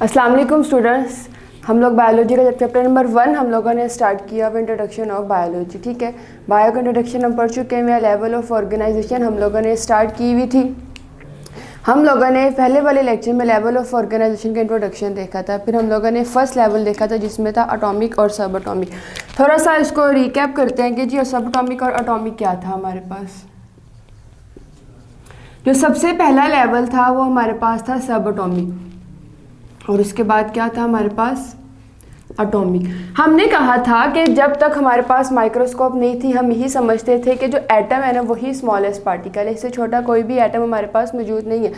अस्सलाम वालेकुम स्टूडेंट्स, हम लोग बायोलॉजी का चैप्टर नंबर 1 हम लोगों ने स्टार्ट किया अब इंट्रोडक्शन ऑफ बायोलॉजी। ठीक है, बायो का इंट्रोडक्शन हम पढ़ चुके हैं। लेवल ऑफ ऑर्गेनाइजेशन हम लोगों ने स्टार्ट की हुई थी। हम लोगों ने पहले वाले लेक्चर में लेवल ऑफ ऑर्गेनाइजेशन का इंट्रोडक्शन देखा था, फिर हम लोगों ने फर्स्ट लेवल देखा था जिसमें था एटॉमिक और सब एटॉमिक। थोड़ा सा इसको रिकैप करते हैं कि जी सब एटॉमिक और एटॉमिक क्या था। हमारे पास जो सबसे पहला लेवल था वो हमारे पास था सब एटॉमिक, और उसके बाद क्या था हमारे पास एटॉमिक। हमने कहा था कि जब तक हमारे पास माइक्रोस्कोप नहीं थी हम यही समझते थे कि जो एटम है ना वही स्मॉलेस्ट पार्टिकल है, इससे छोटा कोई भी एटम हमारे पास मौजूद नहीं है।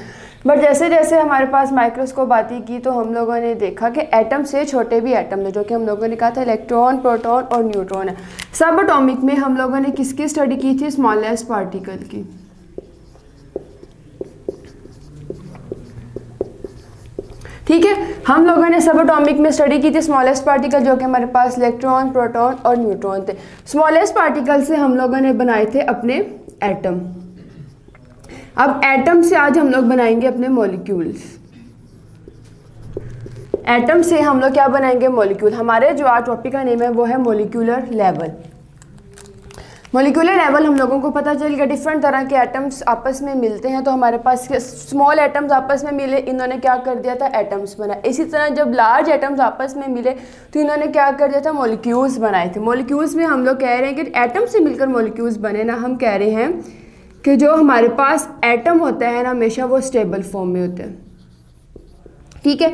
बट जैसे जैसे हमारे पास माइक्रोस्कोप आती की तो हम लोगों ने देखा कि एटम से छोटे भी एटम है, जो कि हम लोगों ने कहा था इलेक्ट्रॉन, प्रोटॉन और न्यूट्रॉन है। सब एटॉमिक में हम लोगों ने किसकी स्टडी की थी? स्मॉलेस्ट पार्टिकल की। ठीक है, हम लोगों ने सब एटॉमिक में स्टडी की थी स्मॉलेस्ट पार्टिकल, जो कि हमारे पास इलेक्ट्रॉन, प्रोटॉन और न्यूट्रॉन थे। स्मॉलेस्ट पार्टिकल से हम लोगों ने बनाए थे अपने एटम। अब एटम से आज हम लोग बनाएंगे अपने मॉलिक्यूल्स। एटम से हम लोग क्या बनाएंगे? मॉलिक्यूल। हमारे जो आज टॉपिक का नेम है वो है मॉलिक्यूलर लेवल। मॉलिक्यूलर लेवल हम लोगों को पता चल गया डिफरेंट तरह के एटम्स आपस में मिलते हैं, तो हमारे पास स्मॉल एटम्स आपस में मिले, इन्होंने क्या कर दिया था? एटम्स बनाए। इसी तरह जब लार्ज एटम्स आपस में मिले तो इन्होंने क्या कर दिया था? मॉलिक्यूल्स बनाए थे। मॉलिक्यूल्स में हम लोग कह रहे हैं कि एटम से मिलकर मॉलिक्यूल्स बने ना, हम कह रहे हैं कि जो हमारे पास एटम होता है ना हमेशा वो स्टेबल फॉर्म में होते हैं। ठीक है,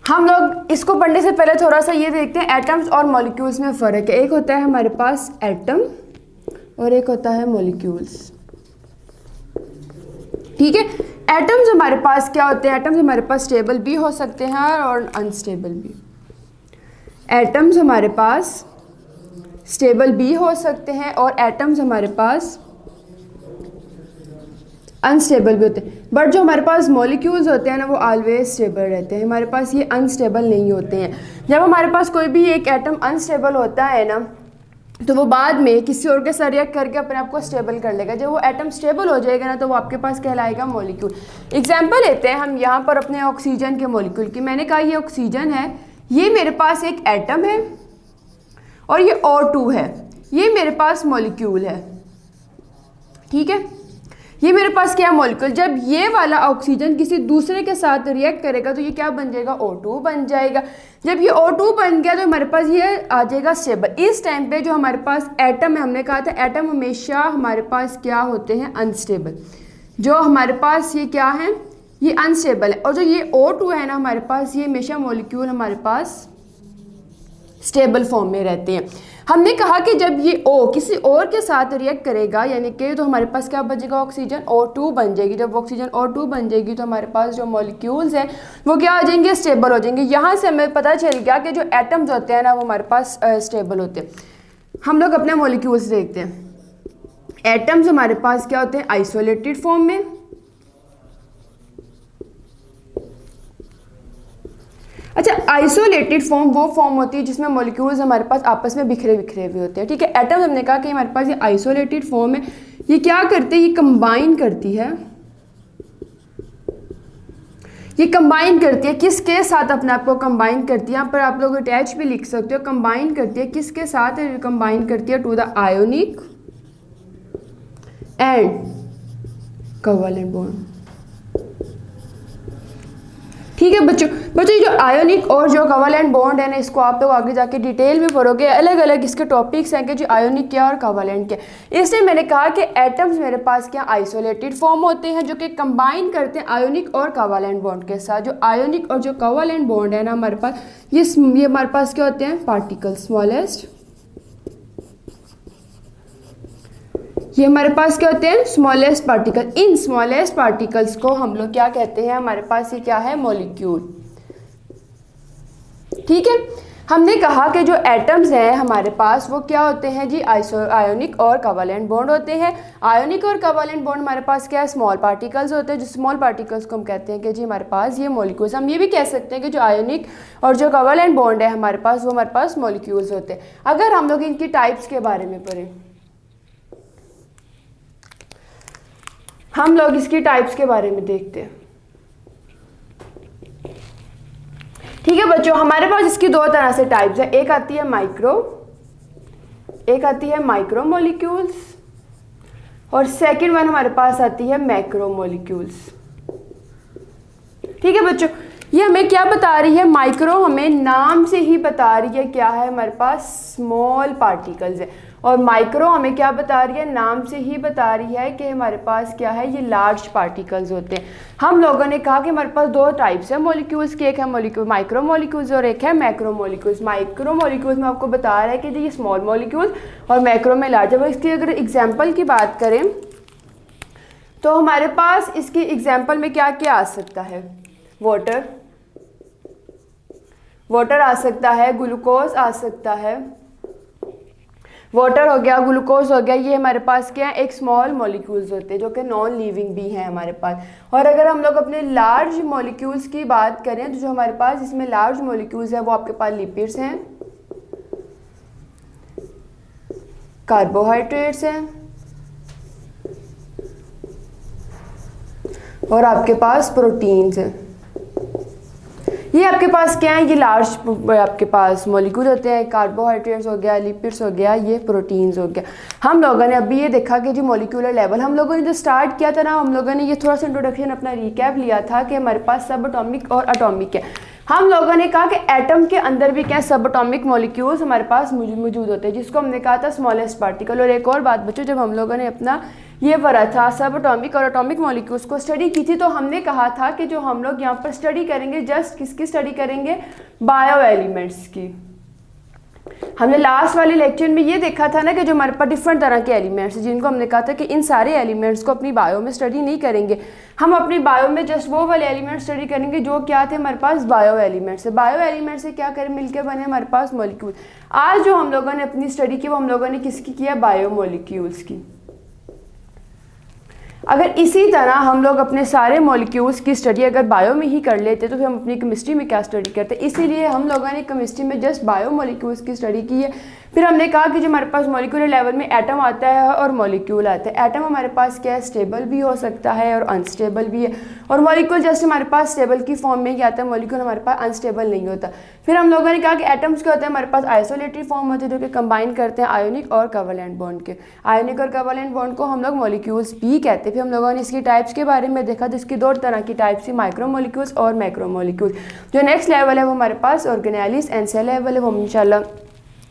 हम लोग इसको पढ़ने से पहले थोड़ा सा ये देखते हैं एटम्स और मॉलिक्यूल्स में फ़र्क है। एक होता है हमारे पास एटम और एक होता है मॉलिक्यूल्स। ठीक है, एटम्स हमारे पास क्या होते हैं? एटम्स हमारे पास स्टेबल भी हो सकते हैं और अनस्टेबल भी। एटम्स हमारे पास स्टेबल भी हो सकते हैं और एटम्स हमारे पास अनस्टेबल भी होते हैं। बट जो हमारे पास मॉलिक्यूल्स होते हैं ना वो ऑलवेज स्टेबल रहते हैं, हमारे पास ये अनस्टेबल नहीं होते हैं। जब हमारे पास कोई भी एक एटम अनस्टेबल होता है ना तो वो बाद में किसी और के साथ रिएक्ट करके अपने आप को स्टेबल कर लेगा। जब वो एटम स्टेबल हो जाएगा ना तो वो आपके पास कहलाएगा मॉलिक्यूल। एग्जांपल लेते हैं हम यहाँ पर अपने ऑक्सीजन के मॉलिक्यूल की। मैंने कहा ये ऑक्सीजन है, ये मेरे पास एक एटम है और ये O2 है, ये मेरे पास मॉलिक्यूल है। ठीक है, ये मेरे पास क्या मॉलिक्यूल। जब ये वाला ऑक्सीजन किसी दूसरे के साथ रिएक्ट करेगा तो ये क्या बन जाएगा? O2 बन जाएगा। जब ये O2 बन गया तो हमारे पास ये आ जाएगा स्टेबल। इस टाइम पे जो हमारे पास एटम है, हमने कहा था एटम हमेशा हमारे पास क्या होते हैं? अनस्टेबल। जो हमारे पास ये क्या है? ये अनस्टेबल है। और जो ये O2 है ना हमारे पास, ये हमेशा मॉलिक्यूल हमारे पास स्टेबल फॉर्म में रहते हैं। हमने कहा कि जब ये O किसी और के साथ रिएक्ट करेगा यानी कि तो हमारे पास क्या बचेगा? ऑक्सीजन O2 बन जाएगी। जब ऑक्सीजन O2 बन जाएगी तो हमारे पास जो मॉलिक्यूल्स हैं वो क्या हो जाएंगे? स्टेबल हो जाएंगे। यहाँ से हमें पता चल गया कि जो एटम्स होते हैं ना वो हमारे पास स्टेबल होते हैं। हम लोग अपने मॉलिक्यूल्स देखते हैं। एटम्स हमारे पास क्या होते हैं? आइसोलेटेड फॉर्म में। अच्छा, आइसोलेटेड फॉर्म वो फॉर्म होती है जिसमें मॉलिक्यूल्स हमारे पास आपस में बिखरे बिखरे हुए होते हैं। ठीक है, एटम हमने कहा कि हमारे पास ये आइसोलेटेड फॉर्म है। ये क्या करते हैं? ये कंबाइन करती है। ये कंबाइन करती है किसके साथ? अपने आप को कंबाइन करती है। यहाँ पर आप लोग अटैच भी लिख सकते हो। कंबाइन करती है किसके साथ? कंबाइन करती है to the ionic and covalent bond. ठीक है बच्चों, ये जो आयोनिक और जो कोवैलेंट बॉन्ड है ना इसको आप लोग आगे जाके डिटेल में पढ़ोगे। अलग अलग इसके टॉपिक्स हैं कि जो आयोनिक क्या और कोवैलेंट क्या। इसलिए मैंने कहा कि एटम्स मेरे पास क्या आइसोलेटेड फॉर्म होते हैं जो कि कंबाइन करते हैं आयोनिक और कोवैलेंट बॉन्ड के साथ। जो आयोनिक और जो कोवैलेंट बॉन्ड है ना हमारे पास ये हमारे पास क्या होते हैं? Particle, smallest. ये हमारे पास क्या होते हैं? Smallest particle. इन स्मॉलेस्ट पार्टिकल्स को हम लोग क्या कहते हैं? हमारे पास ये क्या है? मॉलिक्यूल। ठीक है, हमने कहा कि जो एटम्स हैं हमारे पास वो क्या होते हैं जी? आयोनिक और कोवैलेंट बॉन्ड होते हैं। आयोनिक और कोवैलेंट बॉन्ड हमारे पास क्या है? स्मॉल पार्टिकल्स होते हैं। जो स्मॉल पार्टिकल्स को हम कहते हैं कि जी हमारे पास ये मॉलिक्यूल्स। हम ये भी कह सकते हैं कि जो आयोनिक और जो कोवैलेंट बॉन्ड है हमारे पास वो हमारे पास मॉलिक्यूल्स होते हैं। अगर हम लोग इनकी टाइप्स के बारे में पढ़ें, हम लोग इसकी टाइप्स के बारे में देखते हैं। ठीक है बच्चों, हमारे पास इसकी दो तरह से टाइप्स है, एक आती है माइक्रो, एक आती है माइक्रो मॉलिक्यूल्स, और सेकंड वन हमारे पास आती है मैक्रो मॉलिक्यूल्स। ठीक है बच्चों, ये हमें क्या बता रही है, माइक्रो हमें नाम से ही बता रही है क्या है, हमारे पास स्मॉल पार्टिकल्स है, और माइक्रो हमें क्या बता रही है, नाम से ही बता रही है कि हमारे पास क्या है, ये लार्ज पार्टिकल्स होते हैं। हम लोगों ने कहा कि हमारे पास दो टाइप्स है मॉलिक्यूल्स की, एक है मॉलिक्यूल माइक्रो मॉलिक्यूल्स और एक है मैक्रो मॉलिक्यूल्स। माइक्रो मॉलिक्यूल्स में आपको बता रहा है कि ये स्मॉल मॉलिक्यूल्स और मैक्रो में लार्ज है। इसकी अगर एग्जाम्पल की बात करें तो हमारे पास इसकी एग्जाम्पल में क्या क्या आ सकता है, वाटर, वाटर आ सकता है, ग्लूकोज आ सकता है, वाटर हो गया, ग्लूकोज हो गया, ये हमारे पास क्या है, एक स्मॉल मॉलिक्यूल्स होते हैं जो कि नॉन लिविंग भी हैं हमारे पास। और अगर हम लोग अपने लार्ज मॉलिक्यूल्स की बात करें तो जो हमारे पास इसमें लार्ज मॉलिक्यूल्स हैं वो आपके पास लिपिड्स हैं, कार्बोहाइड्रेट्स हैं, और आपके पास प्रोटीन्स हैं। ये आपके पास क्या है, ये लार्ज आपके पास मॉलिक्यूल होते हैं, कार्बोहाइड्रेट्स हो गया, लिपिड्स हो गया, ये प्रोटीन्स हो गया। हम लोगों ने अभी ये देखा कि जो मॉलिक्यूलर लेवल हम लोगों ने जो स्टार्ट किया था ना, हम लोगों ने ये थोड़ा सा इंट्रोडक्शन अपना रिकैप लिया था कि हमारे पास सब एटॉमिक और एटॉमिक है। हम लोगों ने कहा कि एटम के अंदर भी क्या सब एटॉमिक मॉलिक्यूल्स हमारे पास मौजूद होते हैं, जिसको हमने कहा था स्मॉलेस्ट पार्टिकल। और एक और बात बच्चों, जब हम लोगों ने अपना ये पढ़ा था सब एटॉमिक और एटॉमिक मॉलिक्यूल्स को स्टडी की थी, तो हमने कहा था कि जो हम लोग यहाँ पर स्टडी करेंगे, जस्ट किसकी स्टडी करेंगे, बायो एलिमेंट्स की। हमने लास्ट वाले लेक्चर में ये देखा था ना कि जो हमारे पास डिफरेंट तरह के एलिमेंट्स हैं, जिनको हमने कहा था कि इन सारे एलिमेंट्स को अपनी बायो में स्टडी नहीं करेंगे, हम अपनी बायो में जस्ट वो वाले एलिमेंट्स स्टडी करेंगे जो क्या थे हमारे पास बायो एलिमेंट्स है। बायो एलिमेंट्स से क्या करें, मिलकर बने हमारे पास मॉलिक्यूल। आज जो हम लोगों ने अपनी स्टडी की वो हम लोगों ने किसकी किया, बायो मॉलिक्यूल्स की। अगर इसी तरह हम लोग अपने सारे मॉलिक्यूल्स की स्टडी अगर बायो में ही कर लेते तो फिर हम अपनी केमिस्ट्री में क्या स्टडी करते। इसीलिए हम लोगों ने केमिस्ट्री में जस्ट बायो मॉलिक्यूल्स की स्टडी की है। फिर हमने कहा कि जो हमारे पास मॉलिक्यूलर लेवल में एटम आता है और मॉलिक्यूल आता है। एटम हमारे पास क्या है, स्टेबल भी हो सकता है और अनस्टेबल भी है, और मॉलिक्यूल जस्ट हमारे पास स्टेबल की फॉर्म में ही आता है, मॉलिक्यूल हमारे पास अनस्टेबल नहीं होता। फिर हम लोगों ने कहा कि एटम्स क्या होते हैं, हमारे पास आइसोलेटरी फॉर्म होते हैं जो कि कंबाइन करते हैं आयोनिक और कोवैलेंट बॉन्ड के। आयोनिक और कोवैलेंट बॉन्ड को हम लोग मॉलिक्यूल्स भी कहते हैं। फिर हम लोगों ने इसकी टाइप्स के बारे में देखा, जिसकी दो तरह की टाइप्स थी, माइक्रो मॉलिक्यूल्स और मैक्रो मॉलिक्यूल्स। जो नेक्स्ट लेवल है वो हमारे पास ऑर्गेनेलिस एंड सेल लेवल है, वो हम इंशाल्लाह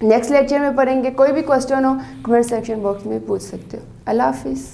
नेक्स्ट लेक्चर में पढ़ेंगे। कोई भी क्वेश्चन हो कमेंट सेक्शन बॉक्स में पूछ सकते हो। अल्लाह हाफिज़।